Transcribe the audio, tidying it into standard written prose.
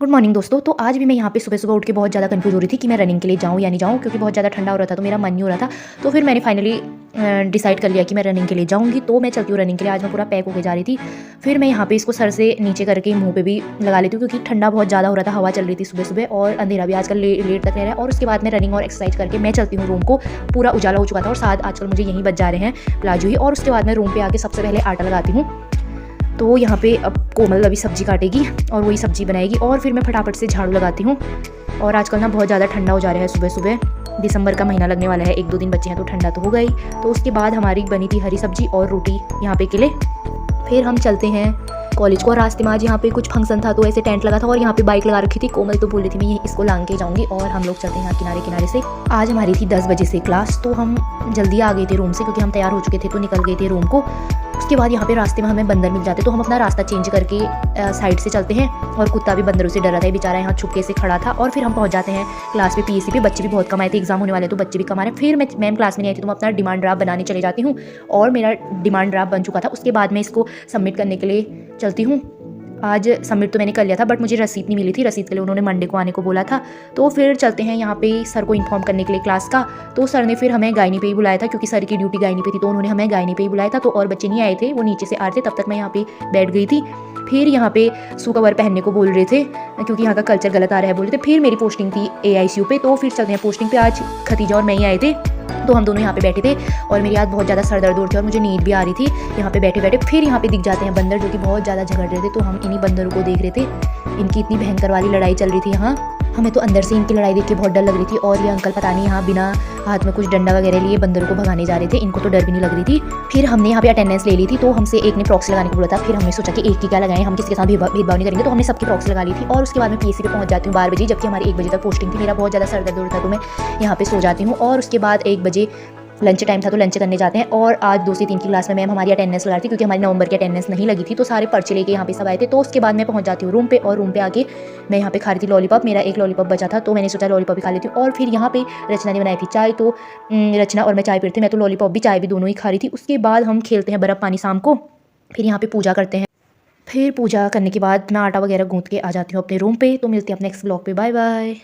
Good morning दोस्तों। तो आज भी मैं यहाँ पे सुबह सुबह उठ के बहुत ज़्यादा कंफ्यूज हो रही थी कि मैं रनिंग के लिए जाऊँ या नहीं जाऊँ, क्योंकि बहुत ज़्यादा ठंडा हो रहा था तो मेरा मन नहीं हो रहा था। तो फिर मैंने फाइनली डिसाइड कर लिया कि मैं रनिंग के लिए जाऊँगी। तो मैं चलती हूँ रनिंग के लिए। आज मैं पूरा पैक होकर जा रही थी। फिर मैं यहाँ पे इसको सर से नीचे करके मुँह पे भी लगा लेती हूँ, क्योंकि ठंडा बहुत ज़्यादा हो रहा था, हवा चल रही थी सुबह सुबह और अंधेरा भी आजकल लेट तक रह रहा है। और उसके बाद मैं रनिंग और एक्सरसाइज करके मैं चलती हूँ रूम को। पूरा उजाला हो चुका था और साथ आजकल मुझे यहीं बज जा रहे हैं प्लाजो ही। और उसके बाद मैं रूम पे आके सबसे पहले आटा लगाती हूँ। तो यहाँ पे अब कोमल अभी सब्जी काटेगी और वही सब्जी बनाएगी और फिर मैं फटाफट से झाड़ू लगाती हूँ। और आजकल ना बहुत ज़्यादा ठंडा हो जा रहा है सुबह सुबह। दिसंबर का महीना लगने वाला है, 1-2 दिन बचे हैं तो ठंडा तो हो गई। तो उसके बाद हमारी बनी थी हरी सब्जी और रोटी यहाँ पे के लिए। फिर हम चलते हैं कॉलेज को। रास्ते में आज यहाँ पे कुछ फंक्शन था तो ऐसे टेंट लगा था और यहाँ पे बाइक लगा रखी थी। कोमल तो बोल रही थी मैं इसको लांग के जाऊँगी और हम लोग चलते हैं यहाँ किनारे किनारे से। आज हमारी थी 10 बजे से क्लास, तो हम जल्दी आ गए थे रूम से क्योंकि हम तैयार हो चुके थे तो निकल गए थे रूम को। उसके बाद यहाँ पे रास्ते में हमें बंदर मिल जाते तो हम अपना रास्ता चेंज करके साइड से चलते हैं। और कुत्ता भी बंदरों से डर रहा था, बेचारा यहाँ छुपके से खड़ा था। और फिर हम पहुँच जाते हैं क्लास पे, पीएससी पे। बच्चे भी बहुत कम आए थे, एग्जाम होने वाले तो बच्चे भी कम आ रहे हैं। फिर मैम क्लास में नहीं आई थी तो मैं अपना डिमांड ड्राफ्ट बनाने चले जाती हूँ और मेरा डिमांड ड्राफ्ट बन चुका था। उसके बाद मैं इसको सबमिट करने के लिए चलती हूँ। आज सबमिट तो मैंने कर लिया था बट मुझे रसीद नहीं मिली थी। रसीद के लिए उन्होंने मंडे को आने को बोला था। तो फिर चलते हैं यहाँ पे सर को इन्फॉर्म करने के लिए क्लास का। तो सर ने फिर हमें गायनी पे ही बुलाया था क्योंकि सर की ड्यूटी गायनी पे थी, तो उन्होंने हमें गायनी पे ही बुलाया था। तो और बच्चे नहीं आए थे, वो नीचे से आ रहे थे, तब तक मैं यहाँ पे बैठ गई थी। फिर यहाँ पे शू कवर पहनने को बोल रहे थे क्योंकि यहाँ का कल्चर गलत आ रहा है बोल रहे थे। फिर मेरी पोस्टिंग थी AICU पे, तो फिर चलते हैं पोस्टिंग पे। आज खतीजा और मैं ही आए थे तो हम दोनों यहाँ पे बैठे थे और मेरी आज बहुत ज़्यादा सर दर्द हो रही थी और मुझे नींद भी आ रही थी यहाँ पे बैठे बैठे। फिर यहाँ पे दिख जाते हैं बंदर जो कि बहुत ज़्यादा झगड़ रहे थे, तो हम इन्हीं बंदरों को देख रहे थे। इनकी इतनी भयंकर वाली लड़ाई चल रही थी यहाँ। हमें तो अंदर से इनकी लड़ाई देख के बहुत डर लग रही थी। और ये अंकल पता नहीं यहाँ बिना हाथ में कुछ डंडा वगैरह लिए बंदरों को भगाने जा रहे थे, इनको तो डर भी नहीं लग रही थी। फिर हमने यहाँ पे अटेंडेंस ले ली थी तो हमसे एक ने प्रॉक्सी लगाने को बोला था। फिर हमने सोचा कि एक की क्या लगाएं, हम किसी के साथ भेदभाव नहीं करेंगे, तो हमने सबकी प्रॉक्सी लगा ली थी। और उसके बाद मैं PSC पे पहुँच जाती हूँ 12 बजे, जबकि हमारी 1 बजे तक पोस्टिंग थी। मेरा बहुत ज़्यादा सर दर्द हो रहा था तो मैं यहाँ पे सो जाती हूँ। और उसके बाद 1 बजे लंच टाइम था तो लंच करने जाते हैं। और आज 2 से 3 की क्लास में मैम हमारी अटेंडेंस लगा रही थी क्योंकि हमारी नवंबर की अटेंडेंस नहीं लगी थी, तो सारे पर्चे लेके यहाँ पे सब आए थे। तो उसके बाद मैं पहुँच जाती हूँ रूम पे और रूम पे आके मैं यहाँ पे खा रही थी लॉलीपॉप। मेरा एक लॉलीपॉप बचा था तो मैंने सोचा लॉलीपॉप भी खा लेती हूँ। और फिर यहाँ पे रचना ने बनाई थी चाय, तो रचना और मैं चाय पीते थे। मैं तो लॉलीपॉप भी चाय भी दोनों ही खा रही थी। उसके बाद हम खेलते हैं बर्फ़ पानी शाम को। फिर यहाँ पे पूजा करते हैं। फिर पूजा करने के बाद मैं आटा वगैरह गूँथ के आ जाती हूँ अपने रूम पे। तो मिलते हैं अपने नेक्स्ट ब्लॉग पे। Bye bye.